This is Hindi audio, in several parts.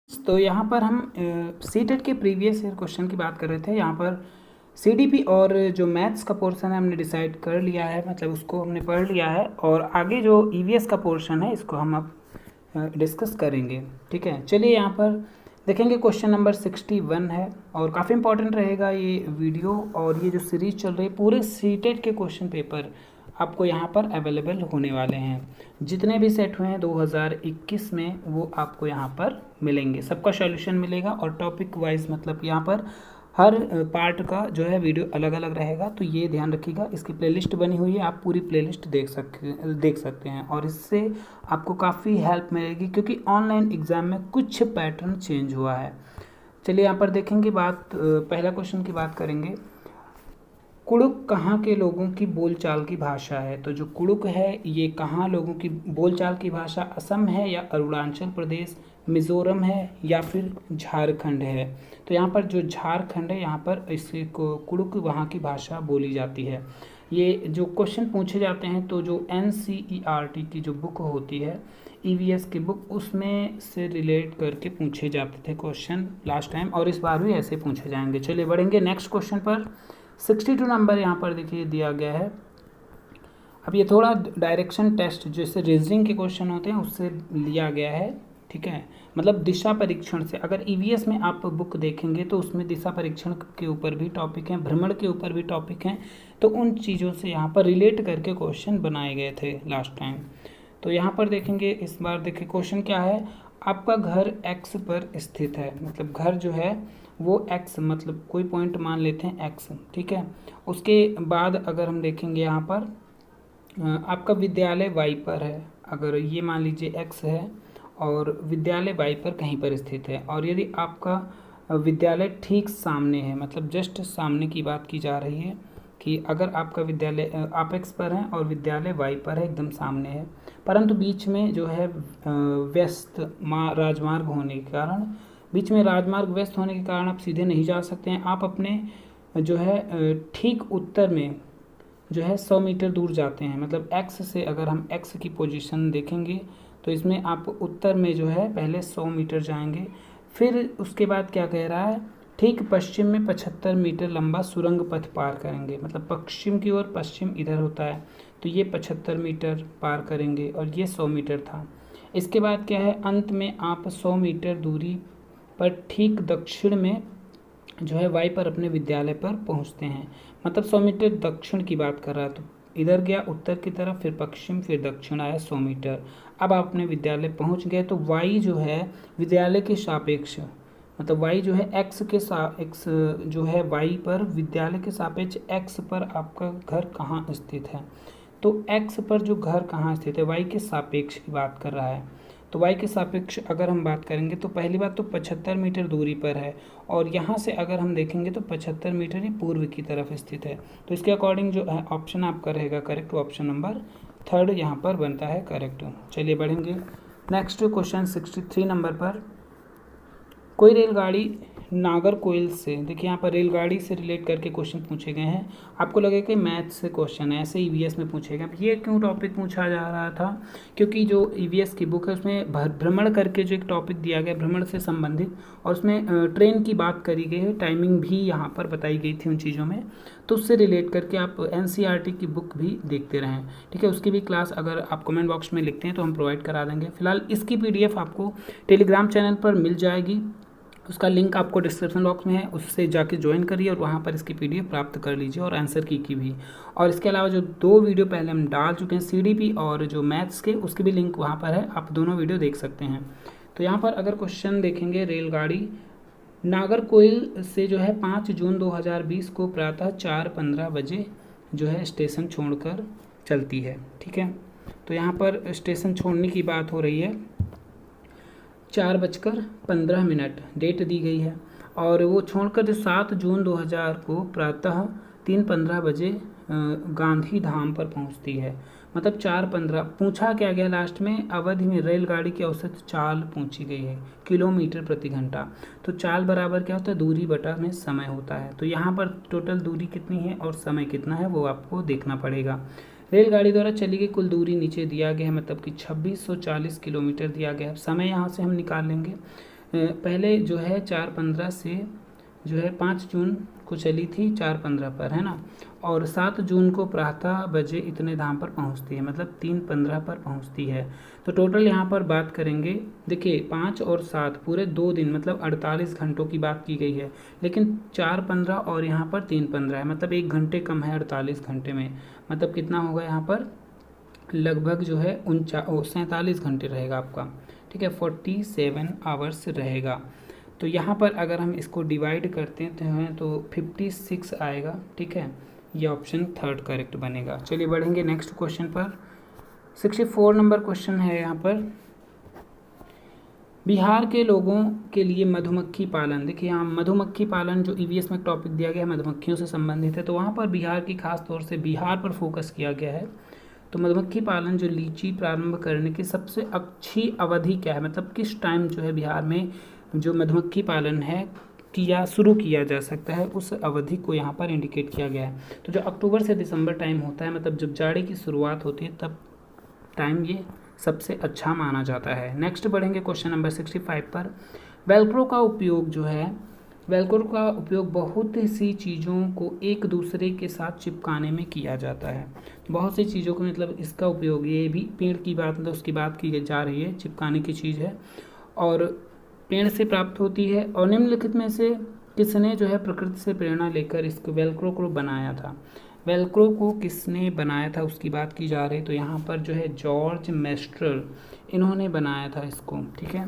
तो यहाँ पर हम सीटेट के प्रीवियस ईयर क्वेश्चन की बात कर रहे थे। यहाँ पर सीडीपी और जो मैथ्स का पोर्शन है हमने डिसाइड कर लिया है, मतलब उसको हमने पढ़ लिया है, और आगे जो ईवीएस का पोर्शन है इसको हम अब डिस्कस करेंगे। ठीक है, चलिए यहाँ पर देखेंगे क्वेश्चन नंबर 61 है और काफ़ी इंपॉर्टेंट रहेगा ये वीडियो। और ये जो सीरीज चल रही है पूरे सीटेट के क्वेश्चन पेपर आपको यहाँ पर अवेलेबल होने वाले हैं। जितने भी सेट हुए हैं 2021 में वो आपको यहाँ पर मिलेंगे, सबका सॉल्यूशन मिलेगा और टॉपिक वाइज, मतलब यहाँ पर हर पार्ट का जो है वीडियो अलग अलग रहेगा। तो ये ध्यान रखिएगा, इसकी प्लेलिस्ट बनी हुई है, आप पूरी प्लेलिस्ट देख सकते हैं और इससे आपको काफ़ी हेल्प मिलेगी क्योंकि ऑनलाइन एग्ज़ाम में कुछ पैटर्न चेंज हुआ है। चलिए यहाँ पर देखेंगे पहला क्वेश्चन की बात करेंगे। कुड़ुक कहाँ के लोगों की बोलचाल की भाषा है? तो जो कुड़ुक है ये कहाँ लोगों की बोलचाल की भाषा, असम है या अरुणाचल प्रदेश, मिज़ोरम है या फिर झारखंड है? तो यहाँ पर जो झारखंड है यहाँ पर इसी को कुड़ुक वहाँ की भाषा बोली जाती है। ये जो क्वेश्चन पूछे जाते हैं तो जो NCERT की जो बुक होती है, EVS की बुक, उसमें से रिलेट करके पूछे जाते थे क्वेश्चन लास्ट टाइम, और इस बार भी ऐसे पूछे जाएंगे। चलिए बढ़ेंगे नेक्स्ट क्वेश्चन पर। 62 नंबर यहाँ पर देखिए दिया गया है। अब ये थोड़ा डायरेक्शन टेस्ट जैसे रीजनिंग के क्वेश्चन होते हैं उससे लिया गया है। ठीक है, मतलब दिशा परीक्षण से। अगर EVS में आप बुक देखेंगे तो उसमें दिशा परीक्षण के ऊपर भी टॉपिक हैं, भ्रमण के ऊपर भी टॉपिक हैं, तो उन चीज़ों से यहाँ पर रिलेट करके क्वेश्चन बनाए गए थे लास्ट टाइम। तो यहाँ पर देखेंगे, इस बार देखिए क्वेश्चन क्या है। आपका घर X पर स्थित है, मतलब घर जो है वो X, मतलब कोई पॉइंट मान लेते हैं X। ठीक है, उसके बाद अगर हम देखेंगे यहाँ पर आपका विद्यालय Y पर है। अगर ये मान लीजिए X है और विद्यालय Y पर कहीं पर स्थित है, और यदि आपका विद्यालय ठीक सामने है, मतलब जस्ट सामने की बात की जा रही है कि अगर आपका विद्यालय आप X पर हैं और विद्यालय Y पर है, एकदम सामने है, परंतु बीच में जो है व्यस्त राजमार्ग होने के कारण, बीच में राजमार्ग व्यस्त होने के कारण आप सीधे नहीं जा सकते हैं। आप अपने जो है ठीक उत्तर में जो है 100 मीटर दूर जाते हैं, मतलब X से अगर हम X की पोजीशन देखेंगे तो इसमें आप उत्तर में जो है पहले 100 मीटर जाएंगे, फिर उसके बाद क्या कह रहा है, ठीक पश्चिम में 75 मीटर लंबा सुरंग पथ पार करेंगे, मतलब पश्चिम की ओर, पश्चिम इधर होता है, तो ये 75 मीटर पार करेंगे और ये 100 मीटर था। इसके बाद क्या है, अंत में आप 100 मीटर दूरी पर ठीक दक्षिण में जो है Y पर अपने विद्यालय पर पहुंचते हैं, मतलब 100 मीटर दक्षिण की बात कर रहा है। तो इधर गया उत्तर की तरफ, फिर पश्चिम, फिर दक्षिण आया 100 मीटर। अब आप अपने विद्यालय पहुंच गए तो Y जो है विद्यालय के सापेक्ष, मतलब Y जो है X जो है Y पर विद्यालय के सापेक्ष X पर आपका घर कहाँ स्थित है। तो X पर जो घर कहाँ स्थित है, Y के सापेक्ष की बात कर रहा है। तो Y के सापेक्ष अगर हम बात करेंगे तो पहली बात तो 75 मीटर दूरी पर है, और यहाँ से अगर हम देखेंगे तो 75 मीटर ही पूर्व की तरफ स्थित है। तो इसके अकॉर्डिंग जो ऑप्शन आपका रहेगा करेक्ट, ऑप्शन नंबर 3 यहाँ पर बनता है करेक्ट। चलिए बढ़ेंगे नेक्स्ट क्वेश्चन 63 नंबर पर। कोई रेलगाड़ी नागरकोइल से, देखिए यहाँ पर रेलगाड़ी से रिलेट करके क्वेश्चन पूछे गए हैं। आपको लगेगा कि मैथ्स से क्वेश्चन है, ऐसे EVS में पूछे गए। अब ये क्यों टॉपिक पूछा जा रहा था, क्योंकि जो EVS की बुक है उसमें भ्रमण करके जो एक टॉपिक दिया गया भ्रमण से संबंधित, और उसमें ट्रेन की बात करी गई है, टाइमिंग भी यहाँ पर बताई गई थी उन चीज़ों में, तो उससे रिलेट करके आप NCERT की बुक भी देखते रहें। ठीक है, उसकी भी क्लास अगर आप कमेंट बॉक्स में लिखते हैं तो हम प्रोवाइड करा देंगे। फिलहाल इसकी PDF आपको टेलीग्राम चैनल पर मिल जाएगी, उसका लिंक आपको डिस्क्रिप्शन बॉक्स में है, उससे जाके ज्वाइन करिए और वहाँ पर इसकी PDF प्राप्त कर लीजिए, और आंसर की भी। और इसके अलावा जो 2 वीडियो पहले हम डाल चुके हैं CDP और जो मैथ्स के, उसकी भी लिंक वहाँ पर है, आप दोनों वीडियो देख सकते हैं। तो यहाँ पर अगर क्वेश्चन देखेंगे, रेलगाड़ी नागरकोइल से जो है 5 जून 2020 को प्रातः 4:15 बजे जो है स्टेशन छोड़कर चलती है। ठीक है, तो यहाँ पर स्टेशन छोड़ने की बात हो रही है, 4:15 डेट दी गई है, और वो छोड़कर जो 7 जून 2000 को प्रातः 3:15 बजे गांधी धाम पर पहुंचती है, मतलब 4:15। पूछा क्या गया लास्ट में, अवधि में रेलगाड़ी की औसत चाल पूछी गई है किलोमीटर प्रति घंटा। तो चाल बराबर क्या होता है, दूरी बटा में समय होता है। तो यहाँ पर टोटल दूरी कितनी है और समय कितना है वो आपको देखना पड़ेगा। रेलगाड़ी द्वारा चली गई कुल दूरी नीचे दिया गया है, मतलब कि 2640 किलोमीटर दिया गया है। समय यहाँ से हम निकाल लेंगे, पहले जो है 4/15 से जो है 5 जून को चली थी 4/15 पर, है ना, और 7 जून को प्रातः बजे इतने धाम पर पहुंचती है, मतलब 3/15 पर पहुंचती है। तो टोटल यहाँ पर बात करेंगे, देखिए 5 और 7 पूरे 2 दिन मतलब 48 घंटों की बात की गई है, लेकिन 4/15 और यहाँ पर 3/15 है, मतलब 1 घंटे कम है 48 घंटे में, मतलब कितना होगा यहाँ पर लगभग जो है 47 घंटे रहेगा आपका, ठीक है, 47 आवर्स रहेगा। तो यहाँ पर अगर हम इसको डिवाइड करते हैं तो 56 आएगा, ठीक है, ये ऑप्शन थर्ड करेक्ट बनेगा। चलिए बढ़ेंगे नेक्स्ट क्वेश्चन पर। 64 नंबर क्वेश्चन है यहाँ पर, बिहार के लोगों के लिए मधुमक्खी पालन। देखिए यहाँ मधुमक्खी पालन जो ईवीएस में टॉपिक दिया गया है मधुमक्खियों से संबंधित है, तो वहाँ पर बिहार की खास तौर से बिहार पर फोकस किया गया है। तो मधुमक्खी पालन जो लीची प्रारंभ करने की सबसे अच्छी अवधि क्या है, मतलब किस टाइम जो है बिहार में जो मधुमक्खी पालन है शुरू किया जा सकता है, उस अवधि को यहाँ पर इंडिकेट किया गया है। तो जो अक्टूबर से दिसंबर टाइम होता है, मतलब जब जाड़े की शुरुआत होती है तब टाइम ये सबसे अच्छा माना जाता है। नेक्स्ट बढ़ेंगे क्वेश्चन नंबर 65 पर। वेलक्रो का उपयोग जो है, वेलक्रो का उपयोग बहुत सी चीज़ों को एक दूसरे के साथ चिपकाने में किया जाता है। बहुत सी चीज़ों को मतलब इसका उपयोग, ये भी पेड़ की बात मतलब उसकी बात की जा रही है, चिपकाने की चीज़ है और पेड़ से प्राप्त होती है। और निम्नलिखित में से किसने जो है प्रकृति से प्रेरणा लेकर इसको वेलक्रो को बनाया था। वेलक्रो को किसने बनाया था उसकी बात की जा रही है, तो यहाँ पर जो है जॉर्ज मेस्ट्रल, इन्होंने बनाया था इसको, ठीक है।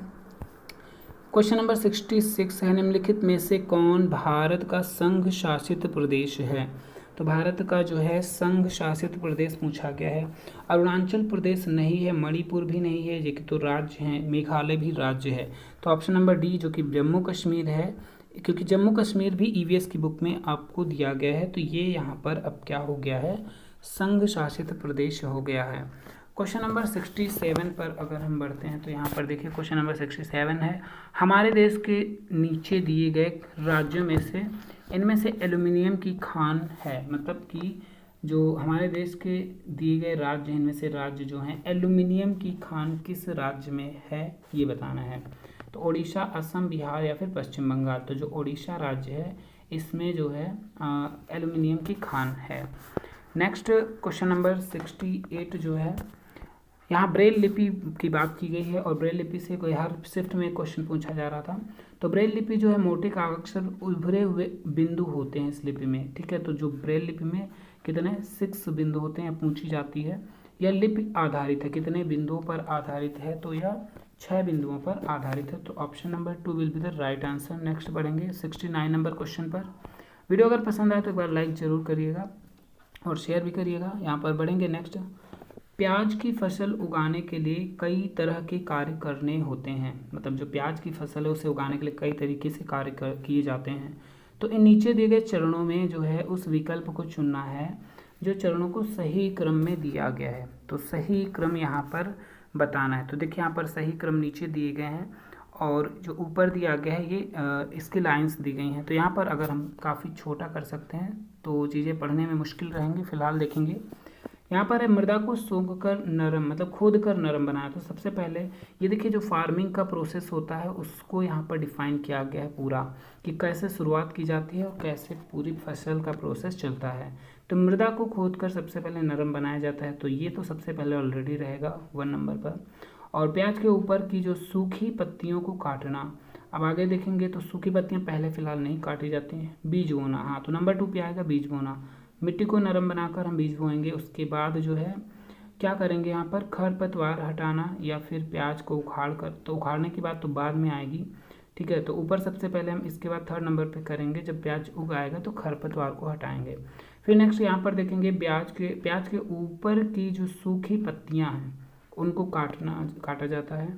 क्वेश्चन नंबर 66 है, निम्नलिखित में से कौन भारत का संघ शासित प्रदेश है। तो भारत का जो है संघ शासित प्रदेश पूछा गया है। अरुणाचल प्रदेश नहीं है, मणिपुर भी नहीं है, ये कि तो राज्य हैं, मेघालय भी राज्य है। तो ऑप्शन नंबर डी जो कि जम्मू कश्मीर है, क्योंकि जम्मू कश्मीर भी ईवीएस की बुक में आपको दिया गया है, तो ये यहाँ पर अब क्या हो गया है, संघ शासित प्रदेश हो गया है। क्वेश्चन नंबर 67 पर अगर हम बढ़ते हैं तो यहाँ पर देखिए क्वेश्चन नंबर 67 है, हमारे देश के नीचे दिए गए राज्यों में से इनमें से एल्यूमिनियम की खान है, मतलब कि जो हमारे देश के दिए गए राज्य इनमें से राज्य जो हैं एल्यूमिनियम की खान किस राज्य में है ये बताना है। तो ओडिशा, असम, बिहार या फिर पश्चिम बंगाल। तो जो ओडिशा राज्य है इसमें जो है एल्यूमिनियम की खान है। नेक्स्ट क्वेश्चन नंबर 68 जो है, यहाँ ब्रेल लिपि की बात की गई है और ब्रेल लिपि से कोई हर शिफ्ट में क्वेश्चन पूछा जा रहा था। तो ब्रेल लिपि जो है मोटे कागज पर उभरे हुए बिंदु होते हैं इस लिपि में, ठीक है। तो जो ब्रेल लिपि में कितने 6 बिंदु होते हैं पूछी जाती है। यह लिपि आधारित है, कितने बिंदुओं पर आधारित है, तो यह 6 बिंदुओं पर आधारित है। तो option number 2 will be the right answer. Next बढ़ेंगे 69 नंबर क्वेश्चन पर। वीडियो अगर पसंद आए तो एक बार लाइक जरूर करिएगा और शेयर भी करिएगा। यहाँ पर बढ़ेंगे नेक्स्ट, प्याज की फसल उगाने के लिए कई तरह के कार्य करने होते हैं, मतलब जो प्याज की फसल है उसे उगाने के लिए कई तरीके से कार्य किए जाते हैं। तो इन नीचे दिए गए चरणों में जो है उस विकल्प को चुनना है जो चरणों को सही क्रम में दिया गया है। तो सही क्रम यहाँ पर बताना है। तो देखिए यहाँ पर सही क्रम नीचे दिए गए हैं और जो ऊपर दिया गया है ये इसकी लाइंस दी गई हैं। तो यहाँ पर अगर हम काफ़ी छोटा कर सकते हैं तो चीज़ें पढ़ने में मुश्किल रहेंगी। फिलहाल देखेंगे यहाँ पर है, मृदा को सूंघ कर नरम मतलब खोद कर नरम बनाया। तो सबसे पहले ये देखिए जो फार्मिंग का प्रोसेस होता है उसको यहाँ पर डिफाइन किया गया है पूरा, कि कैसे शुरुआत की जाती है और कैसे पूरी फसल का प्रोसेस चलता है। तो मृदा को खोद कर सबसे पहले नरम बनाया जाता है, तो ये तो सबसे पहले ऑलरेडी रहेगा 1 नंबर पर। और प्याज के ऊपर की जो सूखी पत्तियों को काटना, अब आगे देखेंगे तो सूखी पत्तियाँ पहले फिलहाल नहीं काटी जाती हैं। बीज बोना, हाँ तो नंबर 2 पे आएगा बीज बोना। मिट्टी को नरम बनाकर हम बीज बोएंगे। उसके बाद जो है क्या करेंगे यहाँ पर खरपतवार हटाना या फिर प्याज को उखाड़ कर, तो उखाड़ने की बात तो बाद में आएगी, ठीक है। तो ऊपर सबसे पहले हम इसके बाद 3rd नंबर पे करेंगे, जब प्याज उग आएगा तो खरपतवार को हटाएंगे। फिर नेक्स्ट यहाँ पर देखेंगे प्याज के ऊपर की जो सूखी पत्तियाँ हैं उनको काटा जाता है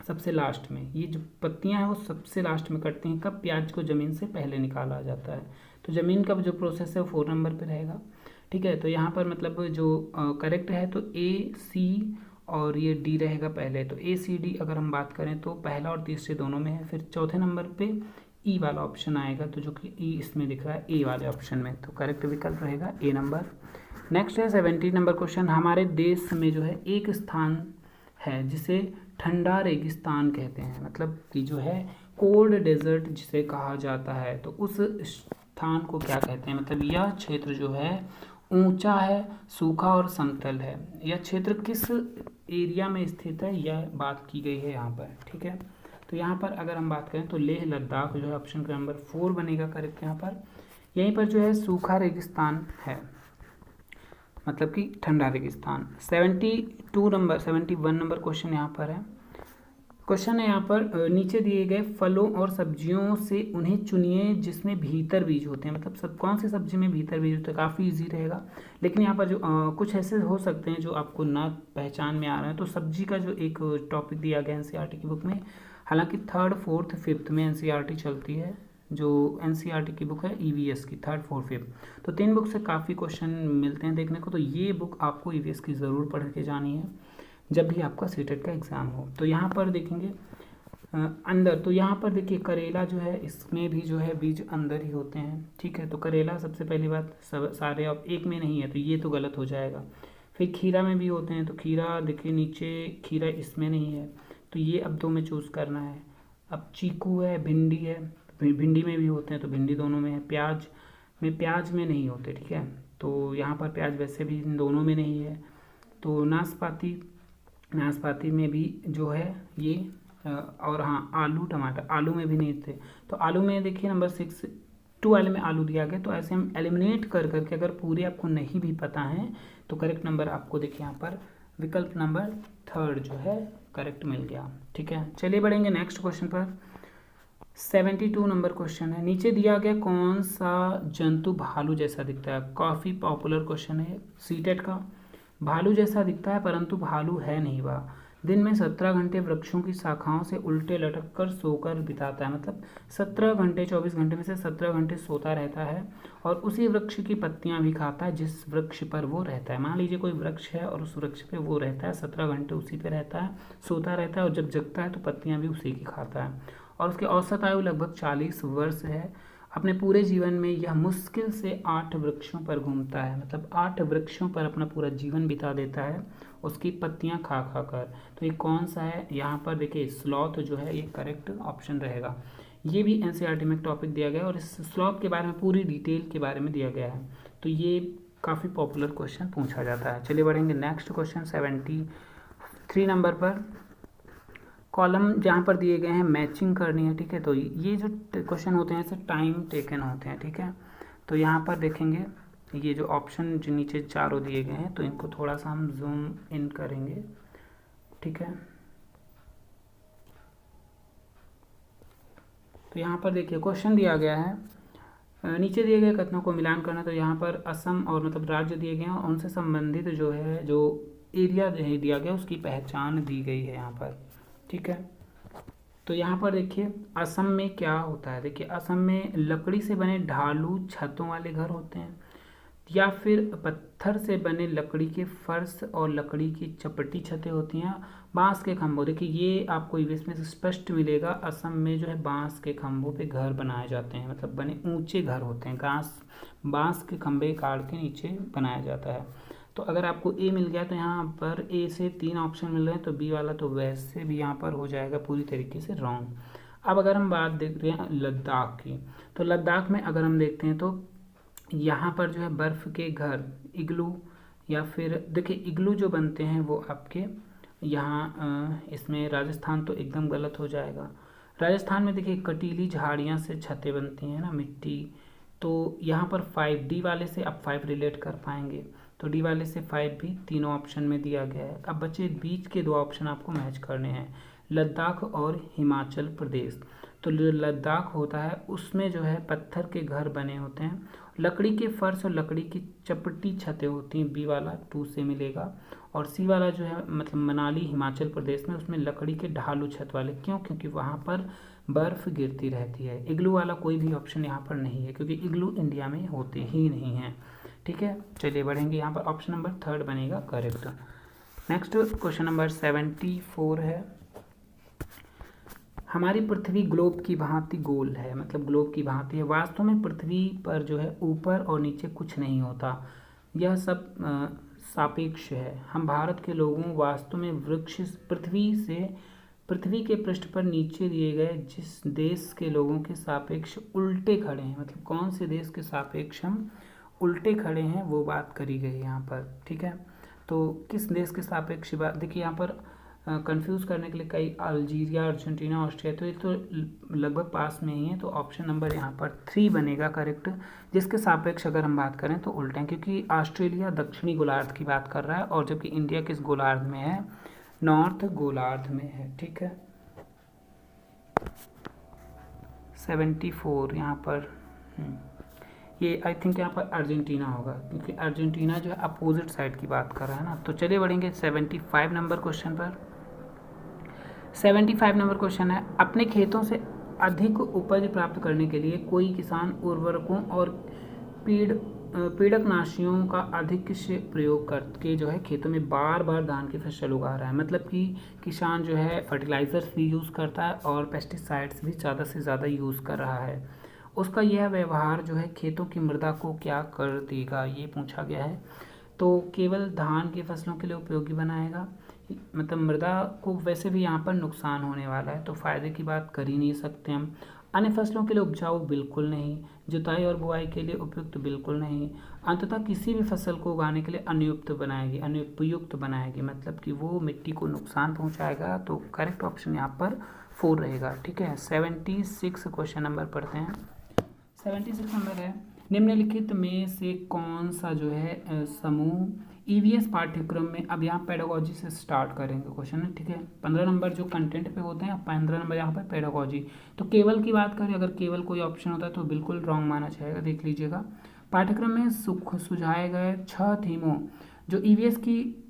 सबसे लास्ट में। ये जो पत्तियां हैं वो सबसे लास्ट में कटती हैं, कब प्याज को ज़मीन से पहले निकाला जाता है। तो ज़मीन का जो प्रोसेस है वो 4 नंबर पे रहेगा, ठीक है। तो यहाँ पर मतलब जो करेक्ट है तो ए, सी और ये डी रहेगा पहले। तो ए, सी, डी अगर हम बात करें तो पहला और तीसरे दोनों में है। फिर चौथे नंबर पे ई वाला ऑप्शन आएगा, तो जो कि ई इसमें दिख रहा है ए वाले ऑप्शन में, तो करेक्ट विकल्प रहेगा ए नंबर। नेक्स्ट है 70 नंबर क्वेश्चन, हमारे देश में जो है एक स्थान है जिसे ठंडा रेगिस्तान कहते हैं, मतलब कि जो है कोल्ड डेजर्ट जिसे कहा जाता है, तो उस स्थान को क्या कहते हैं, मतलब यह क्षेत्र जो है ऊंचा है, सूखा और समतल है। यह क्षेत्र किस एरिया में स्थित है यह बात की गई है यहाँ पर, ठीक है। तो यहाँ पर अगर हम बात करें तो लेह लद्दाख जो है ऑप्शन का नंबर 4 बनेगा करेक्ट यहाँ पर। यहीं पर जो है सूखा रेगिस्तान है, मतलब कि ठंडा रेगिस्तान। 71 नंबर क्वेश्चन यहाँ पर है। क्वेश्चन है यहाँ पर नीचे दिए गए फलों और सब्जियों से उन्हें चुनिए जिसमें भीतर बीज होते हैं, मतलब सब कौन सी सब्जी में भीतर बीज होते हैं, काफ़ी इजी रहेगा। लेकिन यहाँ पर जो कुछ ऐसे हो सकते हैं जो आपको ना पहचान में आ रहे हैं। तो सब्जी का जो एक टॉपिक दिया गया एनसीईआरटी की बुक में, हालांकि 3rd 4th 5th में एनसीईआरटी चलती है, जो एनसीईआरटी की बुक है ईवीएस की 3rd 4th 5th, तो 3 बुक से काफ़ी क्वेश्चन मिलते हैं देखने को। तो ये बुक आपको ईवीएस की ज़रूर पढ़ के जानी है जब भी आपका सीटेट का एग्ज़ाम हो। तो यहाँ पर देखेंगे अंदर, तो यहाँ पर देखिए करेला जो है इसमें भी जो है बीज अंदर ही होते हैं, ठीक है। तो करेला सबसे पहली बात सारे अब एक में नहीं है, तो ये तो गलत हो जाएगा। फिर खीरा में भी होते हैं, तो खीरा देखिए नीचे, खीरा इसमें नहीं है, तो ये अब 2 में चूज़ करना है। अब चीकू है, भिंडी है, भिंडी में भी होते हैं, तो भिंडी दोनों में है। प्याज में नहीं होते, ठीक है। तो यहाँ पर प्याज वैसे भी इन दोनों में नहीं है। तो नाशपाती में भी जो है ये और हाँ आलू टमाटर, आलू में भी नहीं थे। तो आलू में देखिए नंबर 6 12 में आलू दिया गया। तो ऐसे हम एलिमिनेट कर करके अगर पूरे आपको नहीं भी पता है तो करेक्ट नंबर आपको देखिए यहाँ पर विकल्प नंबर 3rd जो है करेक्ट मिल गया, ठीक है। चलिए बढ़ेंगे नेक्स्ट क्वेश्चन पर। 72 नंबर क्वेश्चन है। नीचे दिया गया कौन सा जंतु भालू जैसा दिखता है, काफ़ी पॉपुलर क्वेश्चन है सीटेट का। भालू जैसा दिखता है परंतु भालू है नहीं वह। दिन में 17 घंटे वृक्षों की शाखाओं से उल्टे लटक कर सोकर बिताता है, मतलब 17 घंटे 24 घंटे में से 17 घंटे सोता रहता है और उसी वृक्ष की पत्तियां भी खाता है जिस वृक्ष पर वो रहता है। मान लीजिए कोई वृक्ष है और उस वृक्ष पे वो रहता है, 17 घंटे उसी पे रहता है, सोता रहता है और जब जगता है तो पत्तियां भी उसी की खाता है। और उसकी औसत आयु लगभग 40 वर्ष है। अपने पूरे जीवन में यह मुश्किल से 8 वृक्षों पर घूमता है, मतलब 8 वृक्षों पर अपना पूरा जीवन बिता देता है उसकी पत्तियां खा खा कर। तो ये कौन सा है, यहाँ पर देखिए स्लॉथ जो है ये करेक्ट ऑप्शन रहेगा। ये भी एनसीईआरटी में टॉपिक दिया गया है और इस स्लॉथ के बारे में पूरी डिटेल के बारे में दिया गया है। तो ये काफ़ी पॉपुलर क्वेश्चन पूछा जाता है। चलिए बढ़ेंगे नेक्स्ट क्वेश्चन 73 नंबर पर। कॉलम जहाँ पर दिए गए हैं मैचिंग करनी है, ठीक है। तो ये जो क्वेश्चन होते हैं ऐसे टाइम टेकन होते हैं, ठीक है। तो यहाँ पर देखेंगे ये जो ऑप्शन जो नीचे चारों दिए गए हैं तो इनको थोड़ा सा हम जूम इन करेंगे, ठीक है। तो यहाँ पर देखिए क्वेश्चन दिया गया है, नीचे दिए गए कथनों को मिलान करना। तो यहाँ पर असम और मतलब राज्य दिए गए हैं और उनसे संबंधित जो है जो एरिया दिया गया उसकी पहचान दी गई है यहाँ पर, ठीक है। तो यहाँ पर देखिए असम में क्या होता है, देखिए असम में लकड़ी से बने ढालू छतों वाले घर होते हैं या फिर पत्थर से बने लकड़ी के फर्श और लकड़ी की चपटी छतें होती हैं। बांस के खंभों, देखिए ये आपको ईवीएस में स्पष्ट मिलेगा, असम में जो है बांस के खंभों पे घर बनाए जाते हैं, मतलब बने ऊंचे घर होते हैं, बांस के खंभे काट के नीचे बनाया जाता है। तो अगर आपको ए मिल गया तो यहाँ पर ए से 3 ऑप्शन मिल रहे हैं, तो बी वाला तो वैसे भी यहाँ पर हो जाएगा पूरी तरीके से रॉन्ग। अब अगर हम बात देख रहे हैं लद्दाख की, तो लद्दाख में अगर हम देखते हैं तो यहाँ पर जो है बर्फ़ के घर इग्लू या फिर देखिए इग्लू जो बनते हैं वो आपके यहाँ इसमें राजस्थान तो एकदम गलत हो जाएगा। राजस्थान में देखिए कटीली झाड़ियाँ से छतें बनती हैं ना मिट्टी, तो यहाँ पर 5D वाले से आप 5 रिलेट कर पाएंगे, तो डी वाले से 5 भी तीनों ऑप्शन में दिया गया है। अब बचे बीच के 2 ऑप्शन आपको मैच करने हैं, लद्दाख और हिमाचल प्रदेश। तो लद्दाख होता है उसमें जो है पत्थर के घर बने होते हैं, लकड़ी के फर्श और लकड़ी की चपटी छतें होती हैं, बी वाला 2 से मिलेगा। और सी वाला जो है मतलब मनाली हिमाचल प्रदेश में, उसमें लकड़ी के ढालू छत वाले, क्यों, क्योंकि वहाँ पर बर्फ़ गिरती रहती है। इग्लू वाला कोई भी ऑप्शन यहाँ पर नहीं है क्योंकि इग्लू इंडिया में होते ही नहीं हैं, ठीक है। चलिए बढ़ेंगे, यहाँ पर ऑप्शन नंबर 3rd बनेगा करेक्ट। नेक्स्ट क्वेश्चन नंबर 74 है। हमारी पृथ्वी ग्लोब की भांति गोल है, मतलब ग्लोब की भांति है। वास्तव में पृथ्वी पर जो है ऊपर और नीचे कुछ नहीं होता, यह सब सापेक्ष है? हम भारत के लोगों वास्तव में वृक्ष पृथ्वी के पृष्ठ पर नीचे दिए गए जिस देश के लोगों के सापेक्ष उल्टे खड़े हैं, मतलब कौन से देश के सापेक्ष हम उल्टे खड़े हैं वो बात करी गई है यहाँ पर। ठीक है, तो किस देश के सापेक्ष बात, देखिए यहाँ पर कंफ्यूज करने के लिए कई अल्जीरिया, अर्जेंटीना, ऑस्ट्रिया, तो ये तो लगभग पास में ही है, तो ऑप्शन नंबर यहाँ पर 3 बनेगा करेक्ट। जिसके सापेक्ष अगर हम बात करें तो उल्टे हैं, क्योंकि ऑस्ट्रेलिया दक्षिणी गोलार्ध की बात कर रहा है और जबकि इंडिया किस गोलार्ध में है? नॉर्थ गोलार्ध में है। ठीक है, 74 यहाँ पर ये आई थिंक यहाँ पर अर्जेंटीना होगा, क्योंकि अर्जेंटीना जो है अपोजिट साइड की बात कर रहा है ना। तो चलिए बढ़ेंगे 75 नंबर क्वेश्चन पर। 75 नंबर क्वेश्चन है, अपने खेतों से अधिक उपज प्राप्त करने के लिए कोई किसान उर्वरकों और पीड़कनाशियों का अधिक से प्रयोग करके जो है खेतों में बार बार धान की फसल उगा रहा है। मतलब कि किसान जो है फर्टिलाइजर्स भी यूज़ करता है और पेस्टिसाइड्स भी ज़्यादा से ज़्यादा यूज़ कर रहा है। उसका यह व्यवहार जो है खेतों की मृदा को क्या कर देगा, ये पूछा गया है। तो केवल धान की फसलों के लिए उपयोगी बनाएगा, मतलब मृदा को वैसे भी यहाँ पर नुकसान होने वाला है, तो फ़ायदे की बात कर ही नहीं सकते हम। अन्य फसलों के लिए उपजाऊ बिल्कुल नहीं, जुताई और बुआई के लिए उपयुक्त बिल्कुल नहीं, अंततः किसी भी फसल को उगाने के लिए अनुपयुक्त बनाएगी, मतलब कि वो मिट्टी को नुकसान पहुँचाएगा। तो करेक्ट ऑप्शन यहाँ पर 4 रहेगा। ठीक है, 76 क्वेश्चन नंबर पढ़ते हैं। 76 नंबर है, निम्नलिखित में से कौन सा जो है समूह ईवीएस पाठ्यक्रम में, अब यहाँ पेडागोजी से स्टार्ट करेंगे क्वेश्चन है। ठीक है, 15 नंबर जो कंटेंट पे होते हैं, 15 नंबर यहाँ पर पेडागोजी। तो केवल की बात करें, अगर केवल कोई ऑप्शन होता है तो बिल्कुल रॉन्ग माना जाएगा, देख लीजिएगा। पाठ्यक्रम में सुझाए गए 6 थीमों, जो ईवीएस की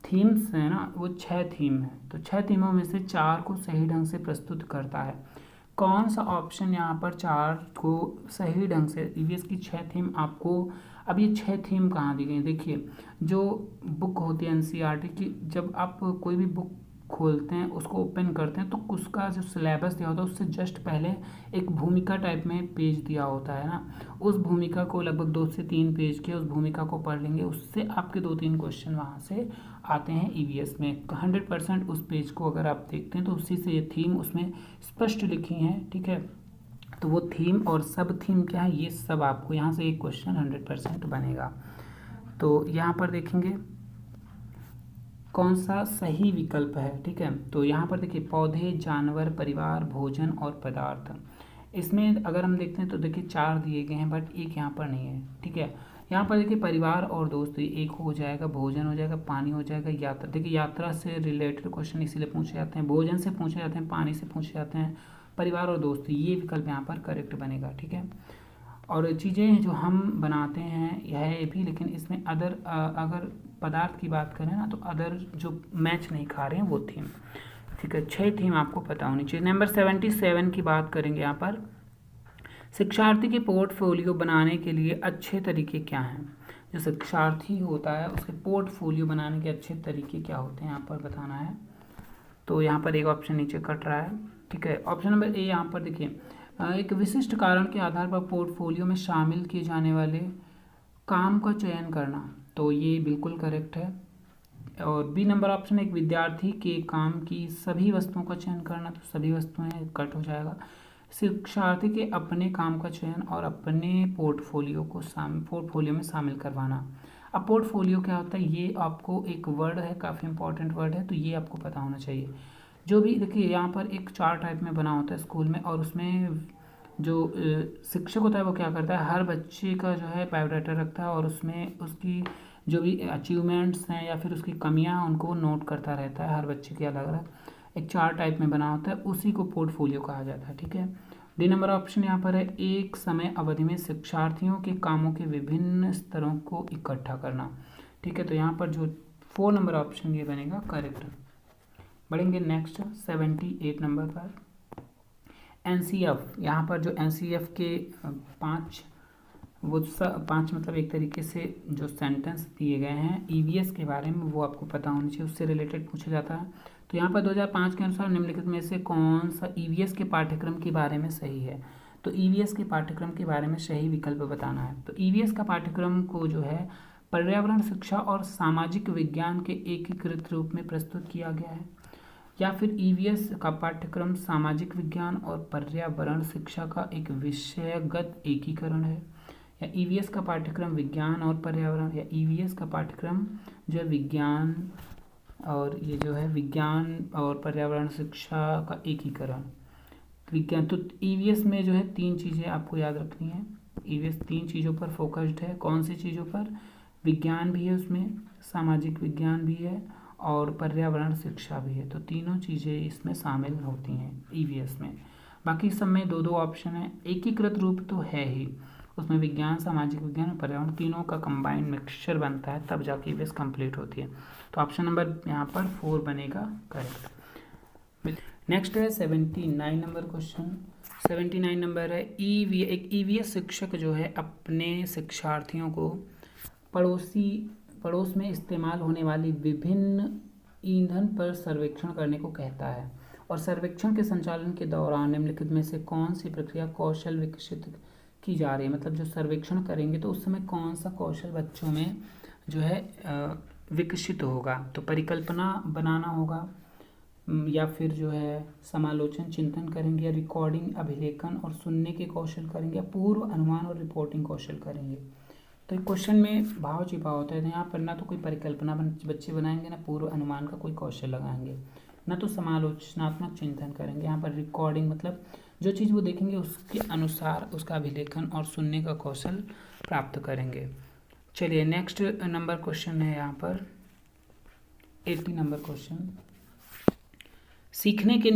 थीम्स है ना वो 6 थीम है, तो 6 थीमों में से 4 को सही ढंग से प्रस्तुत करता है। कौन सा ऑप्शन यहाँ पर 4 को सही ढंग से, ईवीएस की 6 थीम आपको, अब ये 6 थीम कहाँ दी गई? देखिए, जो बुक होती है एनसीईआरटी की, जब आप कोई भी बुक खोलते हैं, उसको ओपन करते हैं, तो उसका जो सिलेबस दिया होता है उससे जस्ट पहले एक भूमिका टाइप में पेज दिया होता है ना, उस भूमिका को लगभग 2 से 3 पेज के उस भूमिका को पढ़ लेंगे, उससे आपके 2-3 क्वेश्चन वहाँ से आते हैं ईवीएस में 100%। उस पेज को अगर आप देखते हैं तो उसी से ये थीम उसमें स्पष्ट लिखी हैं। ठीक है, तो वो थीम और सब थीम क्या है, ये सब आपको यहाँ से एक क्वेश्चन 100% बनेगा। तो यहाँ पर देखेंगे कौन सा सही विकल्प है। ठीक है, तो यहाँ पर देखिए पौधे, जानवर, परिवार, भोजन और पदार्थ, इसमें अगर हम देखते हैं तो देखिए 4 दिए गए हैं, बट एक यहाँ पर नहीं है। ठीक है, यहाँ पर देखिए परिवार और दोस्त एक हो जाएगा, भोजन हो जाएगा, पानी हो जाएगा, यात्रा, देखिए यात्रा से रिलेटेड क्वेश्चन इसीलिए पूछे जाते हैं, भोजन से पूछे जाते हैं, पानी से पूछे जाते हैं, परिवार और दोस्त, ये विकल्प यहाँ पर करेक्ट बनेगा। ठीक है, और चीज़ें जो हम बनाते हैं यह भी, लेकिन इसमें अदर अगर पदार्थ की बात करें ना तो अदर जो मैच नहीं खा रहे हैं वो थीम। ठीक है, 6 थीम आपको पता होनी चाहिए। नंबर 77 की बात करेंगे यहाँ पर, शिक्षार्थी के पोर्टफोलियो बनाने के लिए अच्छे तरीके क्या हैं? जो शिक्षार्थी होता है उसके पोर्टफोलियो बनाने के अच्छे तरीके क्या होते हैं यहाँ पर बताना है। तो यहाँ पर एक ऑप्शन नीचे कट रहा है। ठीक है, ऑप्शन नंबर ए यहाँ पर देखिए, एक विशिष्ट कारण के आधार पर पोर्टफोलियो में शामिल किए जाने वाले काम का चयन करना, तो ये बिल्कुल करेक्ट है। और बी नंबर ऑप्शन, एक विद्यार्थी के काम की सभी वस्तुओं का चयन करना, तो सभी वस्तुएं कट हो जाएगा। शिक्षार्थी के अपने काम का चयन और अपने पोर्टफोलियो में शामिल करवाना। अब पोर्टफोलियो क्या होता है, ये आपको एक वर्ड है, काफ़ी इंपॉर्टेंट वर्ड है, तो ये आपको पता होना चाहिए। जो भी देखिए यहाँ पर एक चार्ट टाइप में बना होता है स्कूल में, और उसमें जो शिक्षक होता है वो क्या करता है, हर बच्चे का जो है बायोडाटा रखता है और उसमें उसकी जो भी अचीवमेंट्स हैं या फिर उसकी कमियां उनको नोट करता रहता है, हर बच्चे के अलग अलग एक चार्ट टाइप में बना होता है, उसी को पोर्टफोलियो कहा जाता है। ठीक है, डी नंबर ऑप्शन यहाँ पर है, एक समय अवधि में शिक्षार्थियों के कामों के विभिन्न स्तरों को इकट्ठा करना। ठीक है, तो यहाँ पर जो 4 नंबर ऑप्शन ये बनेगा करेक्ट। बढ़ेंगे नेक्स्ट 78 नंबर पर, एनसीएफ। यहाँ पर जो एनसीएफ के 5 मतलब एक तरीके से जो सेंटेंस दिए गए हैं ईवीएस के बारे में वो आपको पता होना चाहिए, उससे रिलेटेड पूछा जाता है। तो यहाँ पर 2005 के अनुसार निम्नलिखित में से कौन सा ईवीएस के पाठ्यक्रम के बारे में सही है? तो ईवीएस के पाठ्यक्रम के बारे में सही विकल्प बताना है। तो ईवीएस का पाठ्यक्रम को जो है पर्यावरण शिक्षा और सामाजिक विज्ञान के एकीकृत रूप में प्रस्तुत किया गया है, या फिर ईवीएस का पाठ्यक्रम सामाजिक विज्ञान और पर्यावरण शिक्षा का एक विषयगत एकीकरण है, या ईवीएस का पाठ्यक्रम विज्ञान और पर्यावरण, या ईवीएस का पाठ्यक्रम जो है विज्ञान और ये जो है विज्ञान और पर्यावरण शिक्षा का एकीकरण विज्ञान। तो ईवीएस में जो है 3 चीज़ें आपको याद रखनी है। ईवीएस 3 चीज़ों पर फोकस्ड है। कौन सी चीज़ों पर? विज्ञान भी है उसमें, सामाजिक विज्ञान भी है और पर्यावरण शिक्षा भी है। तो तीनों चीज़ें इसमें शामिल होती हैं ईवीएस में। बाकी सब में 2-2 ऑप्शन है। एकीकृत रूप तो है ही, उसमें विज्ञान, सामाजिक विज्ञान और पर्यावरण तीनों का कंबाइंड मिक्सचर बनता है, तब जाके ईवीएस कंप्लीट होती है। तो ऑप्शन नंबर यहाँ पर 4 बनेगा करेक्ट। नेक्स्ट है 79 नंबर क्वेश्चन। 79 नंबर है एक ईवीएस शिक्षक जो है अपने शिक्षार्थियों को पड़ोस में इस्तेमाल होने वाली विभिन्न ईंधन पर सर्वेक्षण करने को कहता है, और सर्वेक्षण के संचालन के दौरान निम्नलिखित में से कौन सी प्रक्रिया कौशल विकसित की जा रही है। मतलब जो सर्वेक्षण करेंगे तो उस समय कौन सा कौशल बच्चों में जो है विकसित होगा। तो परिकल्पना बनाना होगा, या फिर जो है समालोचन चिंतन करेंगे, या रिकॉर्डिंग अभिलेखन और सुनने के कौशल करेंगे, या पूर्व अनुमान और रिपोर्टिंग कौशल करेंगे। तो क्वेश्चन में भाव छिपा होता है। यहाँ पर ना तो कोई परिकल्पना बच्चे बनाएंगे, ना पूर्व अनुमान का कोई कौशल लगाएंगे, ना तो समालोचनात्मक चिंतन करेंगे। यहाँ पर रिकॉर्डिंग मतलब जो चीज़ वो देखेंगे उसके अनुसार उसका अभिलेखन और सुनने का कौशल प्राप्त करेंगे। चलिए नेक्स्ट नंबर क्वेश्चन है यहाँ पर 80 नंबर क्वेश्चन। सीखने के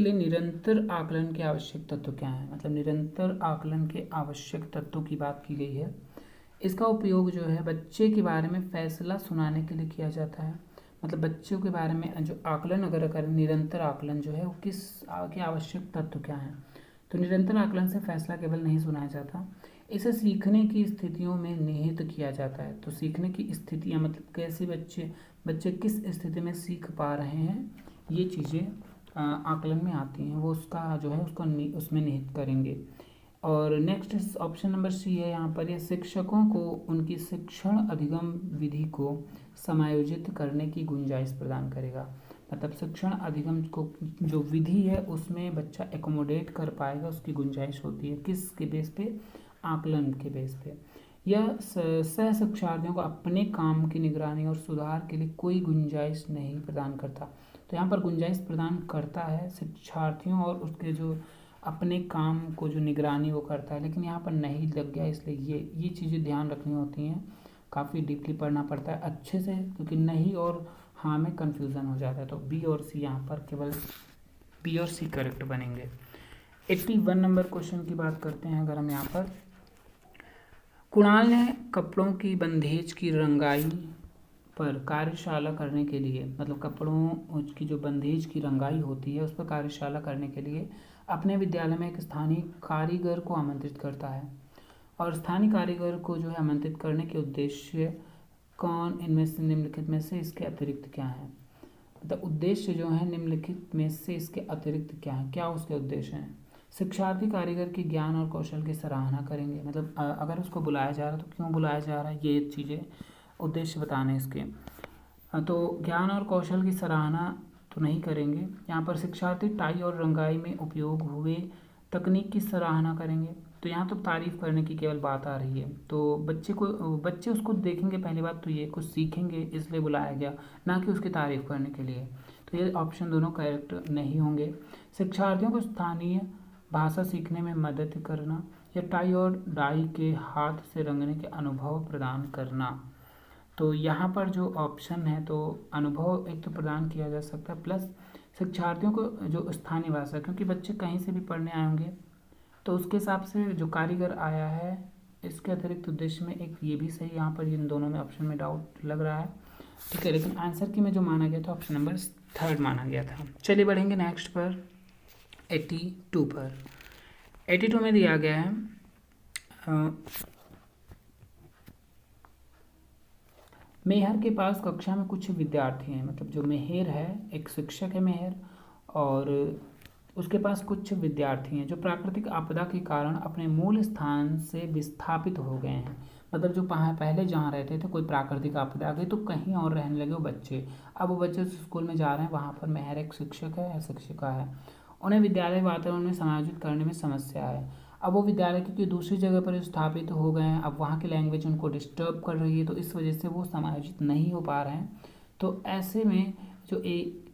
लिए निरंतर आकलन के आवश्यक तत्व क्या हैं। मतलब निरंतर आकलन के आवश्यक तत्वों की बात की गई है। इसका उपयोग जो है बच्चे के बारे में फैसला सुनाने के लिए किया जाता है। मतलब बच्चों के बारे में जो आकलन अगर करें, निरंतर आकलन जो है वो किस के आवश्यक तत्व क्या हैं। तो निरंतर आकलन से फैसला केवल नहीं सुनाया जाता, इसे सीखने की स्थितियों में निहित किया जाता है। तो सीखने की स्थितियाँ मतलब कैसे बच्चे किस स्थिति में सीख पा रहे हैं, ये चीज़ें आकलन में आती हैं, वो उसका जो है उसमें निहित करेंगे। और नेक्स्ट ऑप्शन नंबर सी है यहाँ पर, यह शिक्षकों को उनकी शिक्षण अधिगम विधि को समायोजित करने की गुंजाइश प्रदान करेगा। मतलब शिक्षण अधिगम को जो विधि है उसमें बच्चा एकोमोडेट कर पाएगा, उसकी गुंजाइश होती है। किसके बेस पे? आकलन के बेस पे। यह सह शिक्षार्थियों को अपने काम की निगरानी और सुधार के लिए कोई गुंजाइश नहीं प्रदान करता। तो यहाँ पर गुंजाइश प्रदान करता है शिक्षार्थियों और उसके जो अपने काम को जो निगरानी वो करता है, लेकिन यहाँ पर नहीं लग गया, इसलिए ये चीज़ें ध्यान रखनी होती हैं। काफ़ी डीपली पढ़ना पड़ता है अच्छे से, क्योंकि नहीं और हाँ में कन्फ्यूज़न हो जाता है। तो बी और सी यहाँ पर केवल बी और सी करेक्ट बनेंगे। 81 नंबर क्वेश्चन की बात करते हैं अगर हम यहाँ पर। कुणाल ने कपड़ों की बंधेज की रंगाई पर कार्यशाला करने के लिए, मतलब कपड़ों की जो बंधेज की रंगाई होती है उस पर कार्यशाला करने के लिए अपने विद्यालय में एक स्थानीय कारीगर को आमंत्रित करता है। और स्थानीय कारीगर को जो है आमंत्रित करने के उद्देश्य कौन इनमें से निम्नलिखित में से इसके अतिरिक्त क्या है। मतलब उद्देश्य जो है निम्नलिखित में से इसके अतिरिक्त क्या है, क्या उसके उद्देश्य हैं। शिक्षार्थी कारीगर के ज्ञान और कौशल की सराहना करेंगे। मतलब अगर उसको बुलाया जा रहा है तो क्यों बुलाया जा रहा है, ये चीज़ें उद्देश्य बताने इसके। तो ज्ञान और कौशल की सराहना तो नहीं करेंगे। यहाँ पर शिक्षार्थी टाई और रंगाई में उपयोग हुए तकनीक की सराहना करेंगे। तो यहाँ तो तारीफ़ करने की केवल बात आ रही है। तो बच्चे उसको देखेंगे, पहली बात तो ये कुछ सीखेंगे इसलिए बुलाया गया, ना कि उसकी तारीफ़ करने के लिए। तो ये ऑप्शन दोनों करेक्ट नहीं होंगे। शिक्षार्थियों को स्थानीय भाषा सीखने में मदद करना, या टाई और डाई के हाथ से रंगने के अनुभव प्रदान करना। तो यहाँ पर जो ऑप्शन है तो अनुभव एक तो प्रदान किया जा सकता है, प्लस शिक्षार्थियों को जो स्थानीय भाषा, क्योंकि बच्चे कहीं से भी पढ़ने आए होंगे तो उसके हिसाब से जो कारीगर आया है इसके अतिरिक्त उद्देश्य में एक ये भी सही। यहाँ पर इन दोनों में ऑप्शन में डाउट लग रहा है, ठीक है, लेकिन आंसर की में जो माना गया था ऑप्शन नंबर 3 माना गया था। चलिए बढ़ेंगे नेक्स्ट पर 82 पर। 82 में दिया गया है मेहर के पास कक्षा में कुछ विद्यार्थी हैं। मतलब जो मेहर है, एक शिक्षक है मेहर, और उसके पास कुछ विद्यार्थी हैं जो प्राकृतिक आपदा के कारण अपने मूल स्थान से विस्थापित हो गए हैं। मतलब जो पहले जहाँ रहते थे कोई प्राकृतिक आपदा आ गई तो कहीं और रहने लगे वो बच्चे। अब वो बच्चे उस स्कूल में जा रहे हैं, वहाँ पर महर एक शिक्षक है या शिक्षिका है, उन्हें विद्यालय वातावरण में समायोजित करने में समस्या है। अब वो विद्यालय क्योंकि दूसरी जगह पर स्थापित हो गए हैं, अब वहाँ की लैंग्वेज उनको डिस्टर्ब कर रही है, तो इस वजह से वो समायोजित नहीं हो पा रहे हैं। तो ऐसे में जो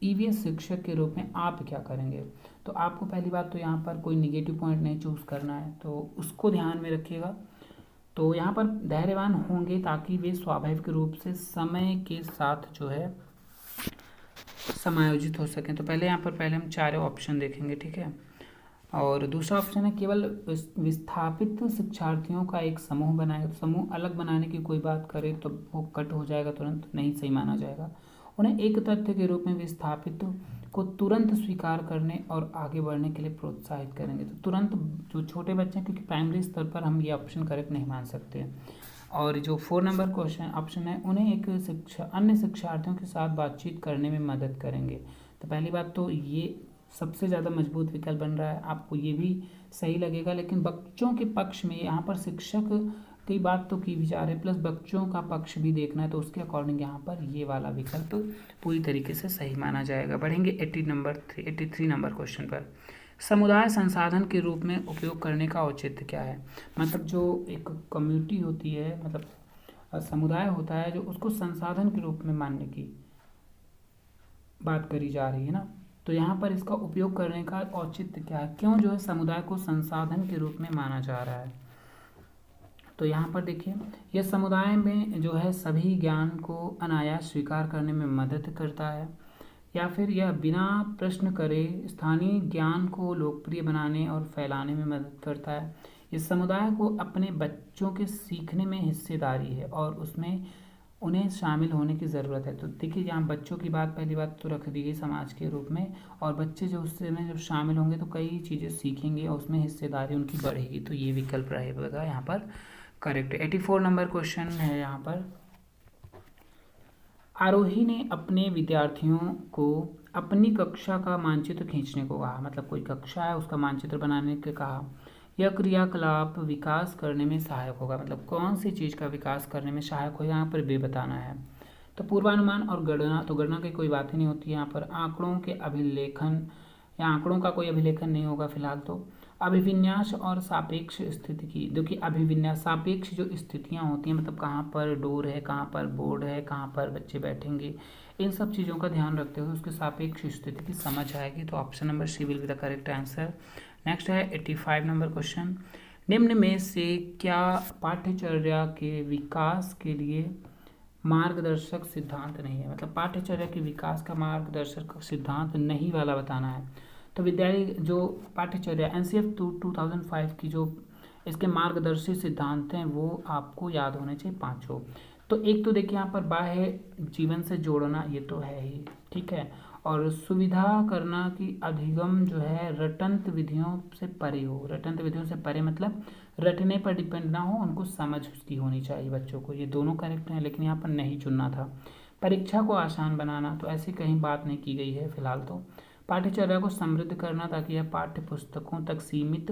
ईवीएस शिक्षक के रूप में आप क्या करेंगे? तो आपको पहली बात तो यहाँ पर कोई निगेटिव पॉइंट नहीं चूज़ करना है, तो उसको ध्यान में रखिएगा। तो यहाँ पर धैर्यवान होंगे ताकि वे स्वाभाविक रूप से समय के साथ जो है समायोजित हो सकें। तो पहले यहाँ पर पहले हम चारों ऑप्शन देखेंगे, ठीक है। और दूसरा ऑप्शन है केवल विस्थापित शिक्षार्थियों का एक समूह बनाए। समूह अलग बनाने की कोई बात करे तो वो कट हो जाएगा, तुरंत नहीं सही माना जाएगा। उन्हें एक तथ्य के रूप में विस्थापित को तुरंत स्वीकार करने और आगे बढ़ने के लिए प्रोत्साहित करेंगे। तो तुरंत जो छोटे बच्चे हैं, क्योंकि प्राइमरी स्तर पर हम ये ऑप्शन करेक्ट नहीं मान सकते। और जो 4 नंबर क्वेश्चन ऑप्शन है, उन्हें एक अन्य शिक्षार्थियों के साथ बातचीत करने में मदद करेंगे। तो पहली बात तो ये सबसे ज़्यादा मजबूत विकल्प बन रहा है, आपको ये भी सही लगेगा। लेकिन बच्चों के पक्ष में यहाँ पर शिक्षक की बात तो की भी जा रही है, प्लस बच्चों का पक्ष भी देखना है, तो उसके अकॉर्डिंग यहाँ पर ये वाला विकल्प पूरी तरीके से सही माना जाएगा। बढ़ेंगे 83 नंबर क्वेश्चन पर। समुदाय संसाधन के रूप में उपयोग करने का औचित्य क्या है? मतलब जो एक कम्युनिटी होती है, मतलब समुदाय होता है, जो उसको संसाधन के रूप में मानने की बात करी जा रही है ना, तो यहाँ पर इसका उपयोग करने का औचित्य क्या है? क्यों जो है समुदाय को संसाधन के रूप में माना जा रहा है? तो यहाँ पर देखिए, यह समुदाय में जो है सभी ज्ञान को अनायास स्वीकार करने में मदद करता है, या फिर यह बिना प्रश्न करे स्थानीय ज्ञान को लोकप्रिय बनाने और फैलाने में मदद करता है। इस समुदाय को अपने बच्चों के सीखने में हिस्सेदारी है और उसमें उन्हें शामिल होने की ज़रूरत है। तो देखिए, यहाँ बच्चों की बात पहली बात तो रख दी गई समाज के रूप में, और बच्चे जो उससे में जब शामिल होंगे तो कई चीज़ें सीखेंगे और उसमें हिस्सेदारी उनकी बढ़ेगी। तो ये विकल्प रहेगा यहाँ पर करेक्ट। 84 नंबर क्वेश्चन है यहाँ पर। आरोही ने अपने विद्यार्थियों को अपनी कक्षा का मानचित्र खींचने को कहा। मतलब कोई कक्षा है उसका मानचित्र बनाने के कहा। यह क्रियाकलाप विकास करने में सहायक होगा। मतलब कौन सी चीज़ का विकास करने में सहायक होगा, यहाँ पर वे बताना है। तो पूर्वानुमान और गणना, तो गणना की कोई बात ही नहीं होती है यहाँ पर। आंकड़ों के अभिलेखन, या आंकड़ों का कोई अभिलेखन नहीं होगा फिलहाल। तो अभिविन्यास और सापेक्ष स्थितिकी, देखिए अभिविन्यास सापेक्ष जो स्थितियाँ होती हैं, मतलब कहाँ पर डोर है, कहाँ पर बोर्ड है, कहाँ पर बच्चे बैठेंगे, इन सब चीज़ों का ध्यान रखते हुए उसके सापेक्ष स्थिति की समझ आएगी। तो option number C will be the correct answer. Next है 85 नंबर क्वेश्चन। निम्न में से क्या पाठ्यचर्या के विकास के लिए मार्गदर्शक सिद्धांत नहीं है? मतलब पाठ्यचर्या के विकास का मार्गदर्शक सिद्धांत नहीं वाला बताना है। तो विद्यालय जो पाठ्यचर्या NCF 2005 की जो इसके मार्गदर्शी सिद्धांत हैं वो आपको याद होने चाहिए पांचों। तो एक तो देखिए यहाँ पर बाह्य जीवन से जोड़ना, ये तो है ही, ठीक है। और सुविधा करना कि अधिगम जो है रटंत विधियों से परे हो। रटंत विधियों से परे मतलब रटने पर डिपेंड ना हो, उनको समझ उसकी होनी चाहिए बच्चों को। ये दोनों करेक्ट हैं, लेकिन यहाँ पर नहीं चुनना था। परीक्षा को आसान बनाना, तो ऐसी कहीं बात नहीं की गई है फिलहाल। तो पाठ्यचर्या को समृद्ध करना ताकि यह पाठ्य पुस्तकों तक सीमित,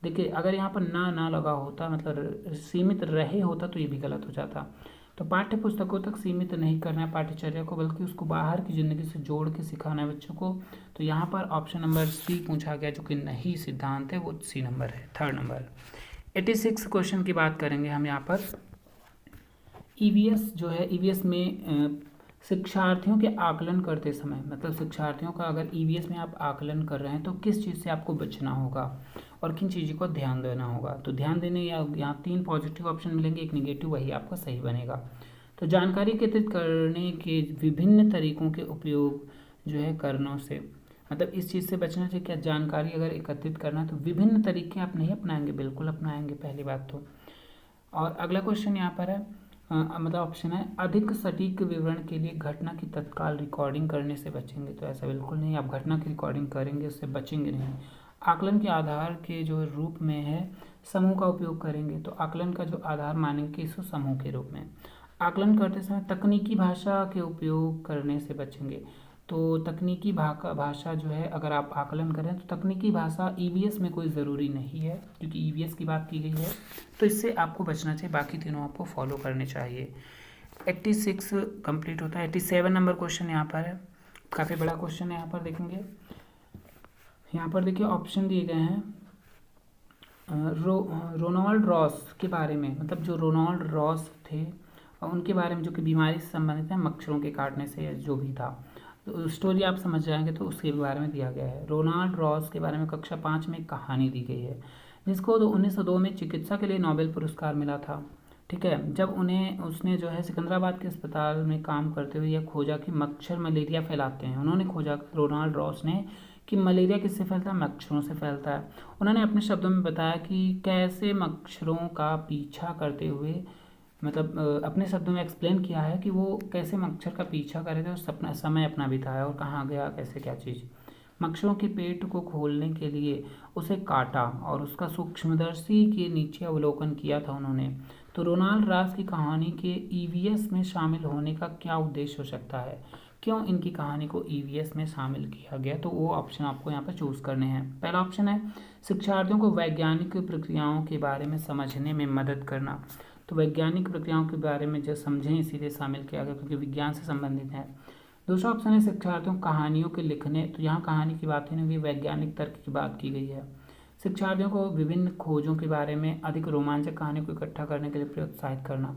देखिए अगर यहाँ पर ना लगा होता, मतलब सीमित रहे होता तो ये भी गलत हो जाता। तो पाठ्य पुस्तकों तक सीमित नहीं करना है पाठ्यचर्या को, बल्कि उसको बाहर की ज़िंदगी से जोड़ के सिखाना है बच्चों को। तो यहाँ पर ऑप्शन नंबर सी पूछा गया, जो कि नहीं सिद्धांत है, वो सी नंबर है, 3rd नंबर। 86 क्वेश्चन की बात करेंगे हम यहाँ पर। ईवीएस जो है, ईवीएस में शिक्षार्थियों के आकलन करते समय, मतलब शिक्षार्थियों का अगर ईवीएस में आप आकलन कर रहे हैं तो किस चीज़ से आपको बचना होगा और किन चीज़ों को ध्यान देना होगा। तो ध्यान देने यहाँ 3 पॉजिटिव ऑप्शन मिलेंगे, एक नेगेटिव, वही आपका सही बनेगा। तो जानकारी एकत्रित करने के विभिन्न तरीकों के उपयोग जो है करने से, मतलब इस चीज़ से बचना चाहिए। क्या जानकारी अगर एकत्रित करना है तो विभिन्न तरीके आप नहीं अपनाएंगे, बिल्कुल अपनाएंगे, पहली बात तो। और अगला क्वेश्चन यहाँ पर है, मतलब ऑप्शन है अधिक सटीक विवरण के लिए घटना की तत्काल रिकॉर्डिंग करने से बचेंगे। तो ऐसा बिल्कुल नहीं, आप घटना की रिकॉर्डिंग करेंगे, उससे बचेंगे नहीं। आकलन के आधार के जो रूप में है समूह का उपयोग करेंगे, तो आकलन का जो आधार मानेंगे इसको समूह के रूप में। आकलन करते समय तकनीकी भाषा के उपयोग करने से बचेंगे। तो तकनीकी भाषा जो है, अगर आप आकलन करें तो तकनीकी भाषा ईवीएस में कोई ज़रूरी नहीं है, क्योंकि ईवीएस की बात की गई है, तो इससे आपको बचना चाहिए। बाकी तीनों आपको फॉलो करने चाहिए। 86 कंप्लीट होता है। 87 नंबर क्वेश्चन यहाँ पर है, काफ़ी बड़ा क्वेश्चन है। यहाँ पर देखेंगे, यहाँ पर देखिए ऑप्शन दिए गए हैं। रोनाल्ड रॉस के बारे में, मतलब जो रोनाल्ड रॉस थे और उनके बारे में, जो कि बीमारी से संबंधित है, मच्छरों के काटने से जो भी था, तो स्टोरी आप समझ जाएंगे, तो उसके बारे में दिया गया है। रोनाल्ड रॉस के बारे में कक्षा 5 में एक कहानी दी गई है, जिसको 1902 में चिकित्सा के लिए नोबेल पुरस्कार मिला था। ठीक है, जब उसने जो है सिकंदराबाद के अस्पताल में काम करते हुए यह खोजा कि मच्छर मलेरिया फैलाते हैं। उन्होंने खोजा, रोनाल्ड रॉस ने, कि मलेरिया किससे फैलता है? मच्छरों से फैलता है। उन्होंने अपने शब्दों में बताया कि कैसे मच्छरों का पीछा करते हुए, मतलब अपने शब्दों में एक्सप्लेन किया है कि वो कैसे मच्छर का पीछा कर रहे थे और समय अपना बिताया और कहाँ गया, कैसे क्या चीज़। मच्छरों के पेट को खोलने के लिए उसे काटा और उसका सूक्ष्मदर्शी के नीचे अवलोकन किया था उन्होंने। तो रोनाल्ड रॉस की कहानी के ईवीएस में शामिल होने का क्या उद्देश्य हो सकता है? क्यों इनकी कहानी को ईवीएस में शामिल किया गया? तो वो ऑप्शन आपको यहाँ पर चूज़ करने हैं। पहला ऑप्शन है शिक्षार्थियों को वैज्ञानिक प्रक्रियाओं के बारे में समझने में मदद करना। तो वैज्ञानिक प्रक्रियाओं के बारे में जो समझें, इसीलिए शामिल किया गया, क्योंकि विज्ञान से संबंधित है। दूसरा ऑप्शन है शिक्षार्थियों को कहानियों के लिखने। तो यहाँ कहानी की बात ही नहीं हुई, वैज्ञानिक तर्क की बात की गई है। शिक्षार्थियों को विभिन्न खोजों के बारे में अधिक रोमांचक कहानी को इकट्ठा करने के लिए प्रोत्साहित करना।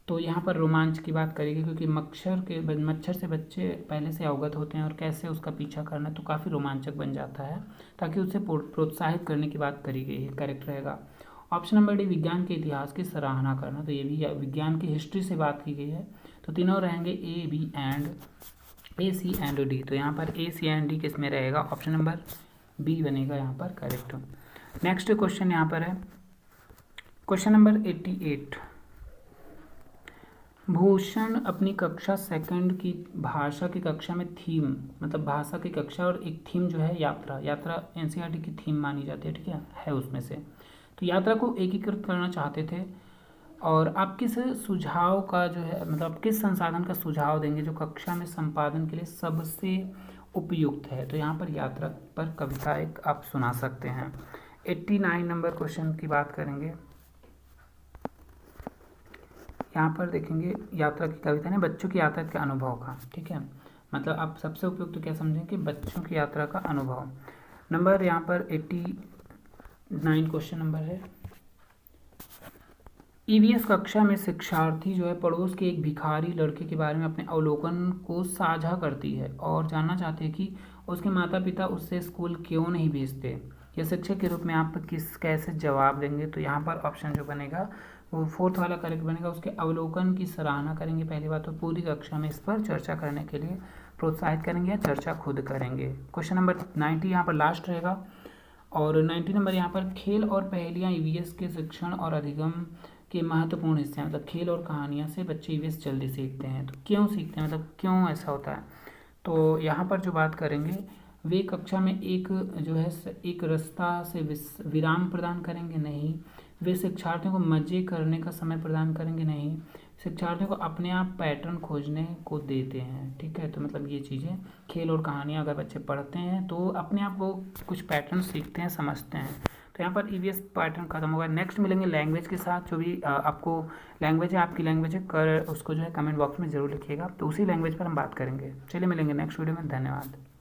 तो यहाँ पर रोमांच की बात करेगी, क्योंकि मच्छर से बच्चे पहले से अवगत होते हैं और कैसे उसका पीछा करना, तो काफ़ी रोमांचक बन जाता है, ताकि उसे प्रोत्साहित करने की बात करी गई है। करेक्ट रहेगा। ऑप्शन नंबर डी, विज्ञान के इतिहास की सराहना करना। तो ये भी विज्ञान की हिस्ट्री से बात की गई है। तो तीनों रहेंगे ए सी एंड डी। तो यहाँ पर ए सी एंड डी किस में रहेगा? ऑप्शन नंबर बी बनेगा यहाँ पर करेक्ट। नेक्स्ट क्वेश्चन यहाँ पर है क्वेश्चन नंबर 88। भूषण अपनी कक्षा सेकंड की भाषा की कक्षा में थीम, मतलब भाषा की कक्षा और एक थीम जो है यात्रा एनसीईआरटी की थीम मानी जाती है। ठीक है उसमें से। तो यात्रा को एकीकृत करना चाहते थे। और आप किस सुझाव का जो है, मतलब किस संसाधन का सुझाव देंगे जो कक्षा में संपादन के लिए सबसे उपयुक्त है? तो यहाँ पर यात्रा पर कविता एक आप सुना सकते हैं। 89 नंबर क्वेश्चन की बात करेंगे। यहाँ पर देखेंगे यात्रा की कविता ने बच्चों की यात्रा के अनुभव का। ठीक है, मतलब आप सबसे उपयुक्त क्या समझें कि बच्चों की यात्रा का अनुभव। नंबर यहाँ पर 89 क्वेश्चन नंबर है। ईवीएस कक्षा में शिक्षार्थी जो है पड़ोस के एक भिखारी लड़के के बारे में अपने अवलोकन को साझा करती है और जानना चाहते हैं कि उसके माता पिता उससे स्कूल क्यों नहीं भेजते। या शिक्षक के रूप में आप कैसे जवाब देंगे? तो यहाँ पर ऑप्शन जो बनेगा वो फोर्थ वाला करेक्ट बनेगा। उसके अवलोकन की सराहना करेंगे पहली बात, तो पूरी कक्षा में इस पर चर्चा करने के लिए प्रोत्साहित करेंगे या चर्चा खुद करेंगे। क्वेश्चन नंबर 90 यहाँ पर लास्ट रहेगा। और 90 नंबर यहाँ पर खेल और पहेलियाँ ईवीएस के शिक्षण और अधिगम के महत्वपूर्ण हिस्से हैं। मतलब खेल और कहानियाँ से बच्चे ईवीएस जल्दी सीखते हैं। तो क्यों सीखते हैं, मतलब क्यों ऐसा होता है? तो यहाँ पर जो बात करेंगे, वे कक्षा में एक जो है एक रास्ता से विराम प्रदान करेंगे नहीं। वे शिक्षार्थियों को मजे करने का समय प्रदान करेंगे नहीं। शिक्षार्थियों को अपने आप पैटर्न खोजने को देते हैं। ठीक है, तो मतलब ये चीज़ें, खेल और कहानियाँ अगर बच्चे पढ़ते हैं तो अपने आप वो कुछ पैटर्न सीखते हैं, समझते हैं। तो यहाँ पर ईवीएस पैटर्न खत्म होगा। नेक्स्ट मिलेंगे लैंग्वेज के साथ। जो भी आपको लैंग्वेज है, आपकी लैंग्वेज है, उसको जो है कमेंट बॉक्स में ज़रूर लिखिएगा। तो उसी लैंग्वेज पर हम बात करेंगे। चलिए मिलेंगे नेक्स्ट वीडियो में। धन्यवाद।